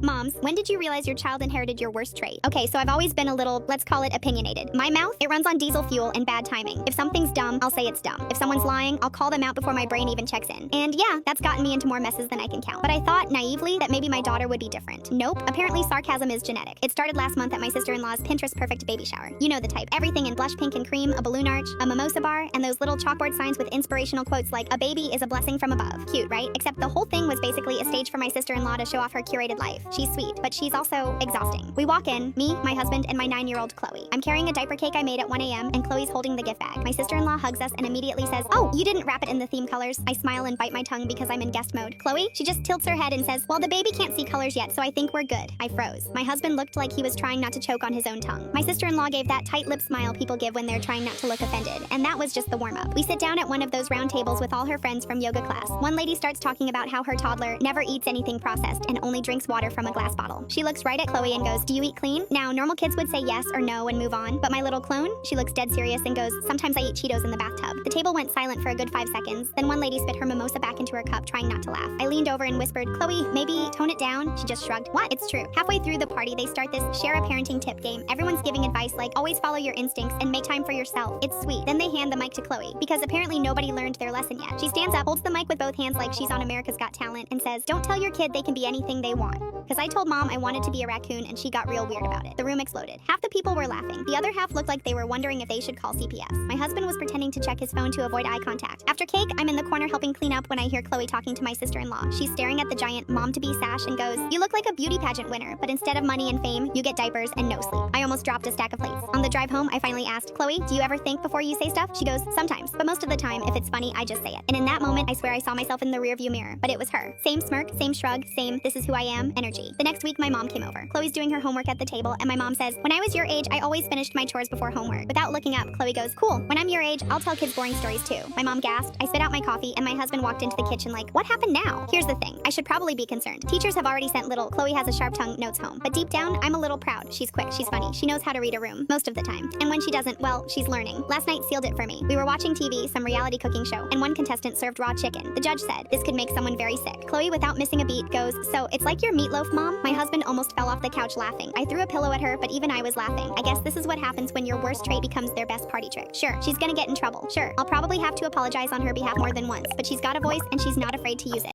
Moms, when did you realize your child inherited your worst trait? Okay, so I've always been a little, let's call it opinionated. My mouth, it runs on diesel fuel and bad timing. If something's dumb, I'll say it's dumb. If someone's lying, I'll call them out before my brain even checks in. And yeah, that's gotten me into more messes than I can count. But I thought, naively, that maybe my daughter would be different. Nope, apparently sarcasm is genetic. It started last month at my sister-in-law's Pinterest perfect baby shower. You know the type. Everything in blush pink and cream, a balloon arch, a mimosa bar, and those little chalkboard signs with inspirational quotes like, "A baby is a blessing from above." Cute, right? Except the whole thing was basically a stage for my sister-in-law to show off her curated life. She's sweet, but she's also exhausting. We walk in, me, my husband, and my 9-year-old Chloe. I'm carrying a diaper cake I made at 1 a.m., and Chloe's holding the gift bag. My sister-in-law hugs us and immediately says, "Oh, you didn't wrap it in the theme colors." I smile and bite my tongue because I'm in guest mode. Chloe, she just tilts her head and says, "Well, the baby can't see colors yet, so I think we're good." I froze. My husband looked like he was trying not to choke on his own tongue. My sister-in-law gave that tight lip smile people give when they're trying not to look offended, and that was just the warm-up. We sit down at one of those round tables with all her friends from yoga class. One lady starts talking about how her toddler never eats anything processed and only drinks water from a glass bottle. She looks right at Chloe and goes, "Do you eat clean?" Now, normal kids would say yes or no and move on, but my little clone, she looks dead serious and goes, "Sometimes I eat Cheetos in the bathtub." The table went silent for a good 5 seconds. Then one lady spit her mimosa back into her cup, trying not to laugh. I leaned over and whispered, "Chloe, maybe tone it down." She just shrugged. What? It's true. Halfway through the party, they start this share a parenting tip game. Everyone's giving advice like, always follow your instincts and make time for yourself. It's sweet. Then they hand the mic to Chloe, because apparently nobody learned their lesson yet. She stands up, holds the mic with both hands like she's on America's Got Talent, and says, "Don't tell your kid they can be anything they want." Because I told Mom I wanted to be a raccoon, and she got real weird about it. The room exploded. Half the people were laughing. The other half looked like they were wondering if they should call CPS. My husband was pretending to check his phone to avoid eye contact. After cake, I'm in the corner helping clean up when I hear Chloe talking to my sister-in-law. She's staring at the giant mom-to-be sash and goes, "You look like a beauty pageant winner, but instead of money and fame, you get diapers and no sleep." I almost dropped a stack of plates. On the drive home, I finally asked, "Chloe, do you ever think before you say stuff?" She goes, "Sometimes, but most of the time, if it's funny, I just say it." And in that moment, I swear I saw myself in the rearview mirror, but it was her. Same smirk, same shrug, same "this is who I am" energy. The next week, my mom came over. Chloe's doing her homework at the table, and my mom says, "When I was your age, I always finished my chores before homework." Without looking up, Chloe goes, "Cool. When I'm your age, I'll tell kids boring stories too." My mom gasped. I spit out my coffee, and my husband walked into the kitchen like, "What happened now?" Here's the thing. I should probably be concerned. Teachers have already sent little "Chloe has a sharp tongue" notes home. But deep down, I'm a little proud. She's quick, she's funny, she knows how to read a room, most of the time. And when she doesn't, well, she's learning. Last night sealed it for me. We were watching TV, some reality cooking show, and one contestant served raw chicken. The judge said, "This could make someone very sick." Chloe, without missing a beat, goes, "So, it's like your meatloaf, Mom?" My husband almost fell off the couch laughing. I threw a pillow at her, but even I was laughing. I guess this is what happens when your worst trait becomes their best party trick. Sure, she's gonna get in trouble. Sure, I'll probably have to apologize on her behalf more than once, but she's got a voice and she's not afraid to use it.